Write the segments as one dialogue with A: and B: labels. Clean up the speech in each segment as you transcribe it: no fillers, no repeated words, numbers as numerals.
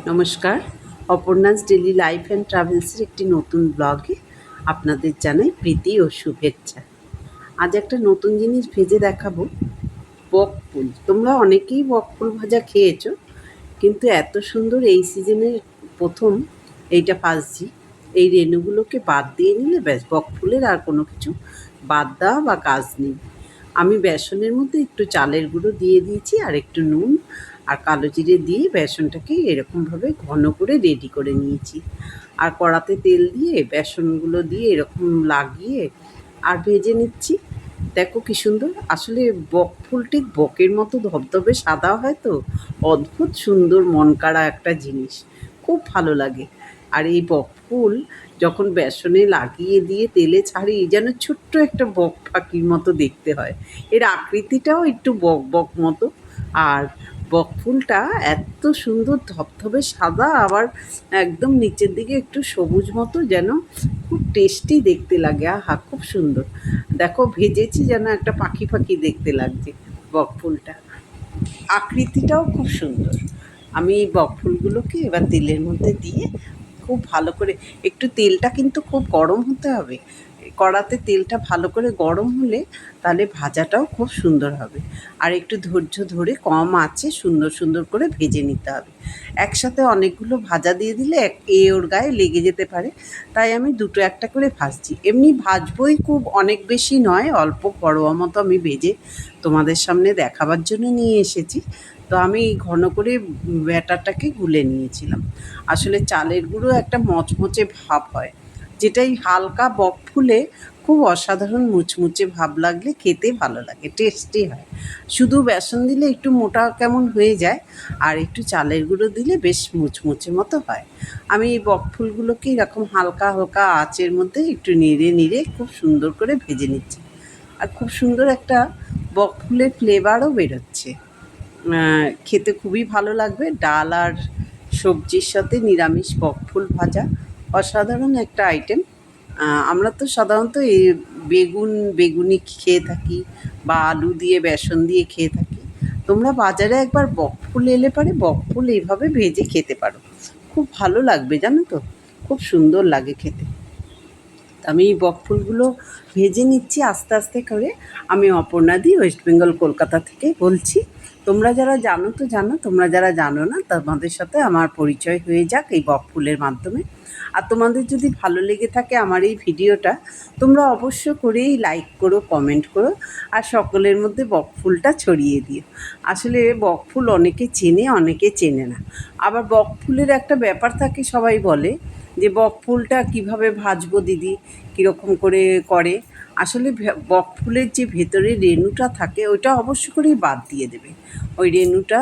A: নমস্কার। Aparna's daily life and ট্রাভেলসের একটি নতুন ব্লগে আপনাদের জানাই প্রীতি ও শুভেচ্ছা। আজ একটা নতুন জিনিস ভেজে দেখাবো, বকফুল। তোমরা অনেকেই বকফুল ভাজা খেয়েছো, কিন্তু এত সুন্দর এই সিজনের প্রথম এইটা ভাজছি। এই রেণুগুলোকে বাদ দিয়ে নিলে ব্যাস, বকফুলের আর কোনো কিছু বাদ দেওয়া বা কাজ নেই। আমি বেসনের মধ্যে একটু চালের গুঁড়ো দিয়ে দিয়েছি আর একটু নুন আর কালো জিরে দিয়ে বেসনটাকে এরকমভাবে ঘন করে রেডি করে নিয়েছি। আর কড়াতে তেল দিয়ে বেসনগুলো দিয়ে এরকম লাগিয়ে আর ভেজে নিচ্ছি। দেখো কি সুন্দর! আসলে বকফুল ঠিক বকের মতো ধবধবে সাদা হয় তো, অদ্ভুত সুন্দর মনকাড়া একটা জিনিস, খুব ভালো লাগে। আর এই বকফুল যখন বেসনে লাগিয়ে দিয়ে তেলে ছাড়ি, যেন ছোট্ট একটা বক পাখির মতো দেখতে হয়। এর আকৃতিটাও একটু বক বক মতো। আর বকফুলটা এত সুন্দর ধবধবে সাদা, আবার একদম নিচের দিকে একটু সবুজ মতো, যেন খুব টেস্টি দেখতে লাগে। আহা, খুব সুন্দর! দেখো ভেজেছি যেন একটা পাখি পাখি দেখতে লাগছে বকফুলটা। আকৃতিটাও খুব সুন্দর। আমি এই বকফুলগুলোকে এবার তেলের মধ্যে দিয়ে খুব ভালো করে, একটু তেলটা কিন্তু খুব গরম হতে হবে। কড়াতে তেলটা ভালো করে গরম হলে তাহলে ভাজাটাও খুব সুন্দর হবে। আর একটু ধৈর্য ধরে কম আঁচে সুন্দর সুন্দর করে ভেজে নিতে হবে। একসাথে অনেকগুলো ভাজা দিয়ে দিলে ওর গায়ে লেগে যেতে পারে। তাই আমি দুটো একটা করে ভাজছি। এমনি ভাজবই, খুব অনেক বেশি নয়, অল্প ঘরোয়া মতো আমি ভেজে তোমাদের সামনে দেখাবার জন্য নিয়ে এসেছি। তো আমি ঘন করে ব্যাটারটাকে গুলে নিয়েছিলাম। আসলে চালের গুঁড়ো একটা মচমচে ভাব হয়, যেটাই হালকা বকফুলে খুব অসাধারণ মুচমুচে ভাব লাগলে খেতে ভালো লাগে, টেস্টি হয়। শুধু বেসন দিলে একটু মোটা কেমন হয়ে যায়, আর একটু চালের গুঁড়ো দিলে বেশ মুচমুচে মতো হয়। আমি এই বকফুলগুলোকে এরকম হালকা হালকা আঁচের মধ্যে একটু নেড়ে নেড়ে খুব সুন্দর করে ভেজে নিচ্ছি। আর খুব সুন্দর একটা বকফুলের ফ্লেভারও বেরোচ্ছে। খেতে খুবই ভালো লাগবে। ডাল আর সবজির সাথে নিরামিষ বকফুল ভাজা অসাধারণ একটা আইটেম। আমরা তো সাধারণত এই বেগুনি খেয়ে থাকি, বা আলু দিয়ে বেসন দিয়ে খেয়ে থাকি। তোমরা বাজারে একবার বকফুল এলে পারে বকফুল এইভাবে ভেজে খেতে পারো, খুব ভালো লাগবে, জানো তো, খুব সুন্দর লাগে খেতে। আমি এই বকফুলগুলো ভেজে নিচ্ছি আস্তে আস্তে করে। আমি অপর্ণাদি, ওয়েস্ট বেঙ্গল, কলকাতা থেকে বলছি। তোমরা যারা জানো তো জানো, তোমরা যারা জানো না তোমাদের সাথে আমার পরিচয় হয়ে যাক এই বকফুলের মাধ্যমে। আর তোমাদের যদি ভালো লেগে থাকে আমার এই ভিডিওটা, তোমরা অবশ্য করেই লাইক করো, কমেন্ট করো, আর সকলের মধ্যে বকফুলটা ছড়িয়ে দিও। আসলে বকফুল অনেকে চেনে, অনেকে চেনে না। আবার বকফুলের একটা ব্যাপার থাকে, সবাই বলে যে বকফুলটা কীভাবে ভাজবো দিদি, কীরকম করে করে। আসলে বকফুলের যে ভেতরে রেণুটা থাকে ওইটা অবশ্য করেই বাদ দিয়ে দেবে। ওই রেণুটা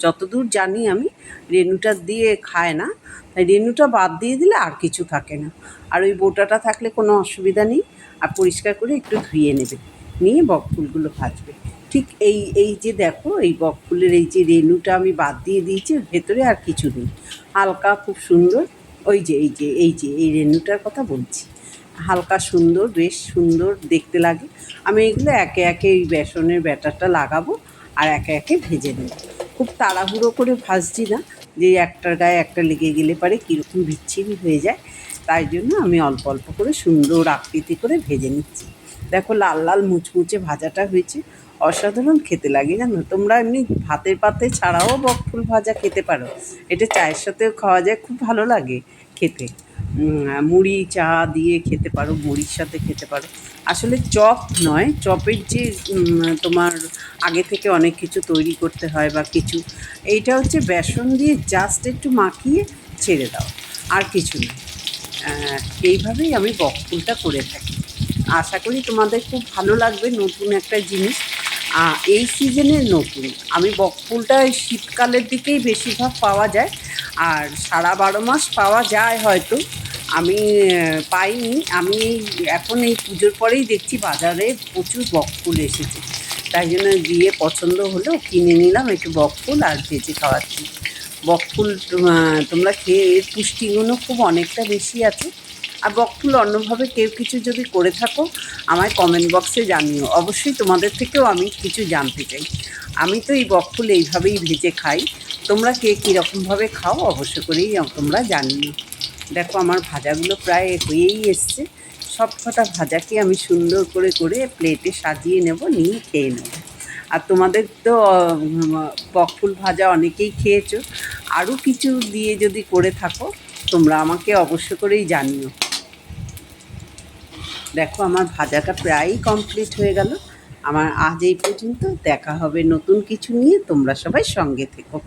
A: যতদূর জানি আমি, রেণুটা দিয়ে খায় না। তাই রেণুটা বাদ দিয়ে দিলে আর কিছু থাকে না। আর ওই বোটাটা থাকলে কোনো অসুবিধা নেই। আর পরিষ্কার করে একটু ধুয়ে নেবে, নিয়ে বকফুলগুলো ভাজবে। ঠিক এই এই যে দেখো, এই বকফুলের এই যে রেণুটা আমি বাদ দিয়ে দিয়েছি, ওর ভেতরে আর কিছু নেই, হালকা খুব সুন্দর। ওই যে এই রেণুটার কথা বলছি, হালকা সুন্দর, বেশ সুন্দর দেখতে লাগে। আমি এগুলো একে একে এই বেসনের ব্যাটারটা লাগাবো আর একে একে ভেজে নেব। খুব তাড়াহুড়ো করে ভাজছি না, যে একটার গায়ে একটা লেগে গেলে পারে কীরকম বিচ্ছিরি হয়ে যায়। তাই জন্য আমি অল্প অল্প করে সুন্দর আকৃতি করে ভেজে নিচ্ছি। দেখো লাল লাল মুচমুচে ভাজাটা হয়েছে, অসাধারণ খেতে লাগে, জানো। তোমরা এমনি ভাতের পাতে ছাড়াও বকফুল ভাজা খেতে পারো। এটা চায়ের সাথেও খাওয়া যায়, খুব ভালো লাগে খেতে। মুড়ি চা দিয়ে খেতে পারো, মুড়ির সাথে খেতে পারো। আসলে চপ নয়, চপের যে তোমার আগে থেকে অনেক কিছু তৈরি করতে হয় বা কিছু, এইটা হচ্ছে বেসন দিয়ে জাস্ট একটু মাখিয়ে ছেড়ে দাও, আর কিছু না। এইভাবেই আমি বকফুলটা করে থাকি। আশা করি তোমাদের খুব ভালো লাগবে, নতুন একটা জিনিস। এই সিজনের নতুন। আমি বকফুলটা এই শীতকালের দিকেই বেশিরভাগ পাওয়া যায়, আর সারা 12 মাস পাওয়া যায় হয়তো। আমি পাইনি। আমি এখন এই পুজোর পরেই দেখছি বাজারে প্রচুর বকফুল এসেছে। তাই জন্য গিয়ে পছন্দ হলো, কিনে নিলাম একটু বকফুল আর ভেজে খাওয়াচ্ছি। বকফুল তোমরা খেয়ে, এর পুষ্টিগুণও খুব অনেকটা বেশি আছে। আর বকফুল অন্যভাবে কেউ কিছু যদি করে থাকো, আমায় কমেন্ট বক্সে জানিও। অবশ্যই তোমাদের থেকেও আমি কিছু জানতে চাই। আমি তো এই বকফুল এইভাবেই ভেজে খাই, তোমরা কে কীরকমভাবে খাও অবশ্য করেই তোমরা জানিও। দেখো আমার ভাজাগুলো প্রায় হয়েই এসছে। সব কটা ভাজাকে আমি সুন্দর করে করে প্লেটে সাজিয়ে নেব, নিয়ে খেয়ে নেব। আর তোমাদের তো বকফুল ভাজা অনেকেই খেয়েছো। আরও কিছু দিয়ে যদি করে থাকো তোমরা আমাকে অবশ্য করেই জানিও। দেখো আমার ভাজাটা প্রায়ই কমপ্লিট হয়ে গেল। আমার আজ এই পর্যন্ত। দেখা হবে নতুন কিছু নিয়ে। তোমরা সবাই সঙ্গে থেকো।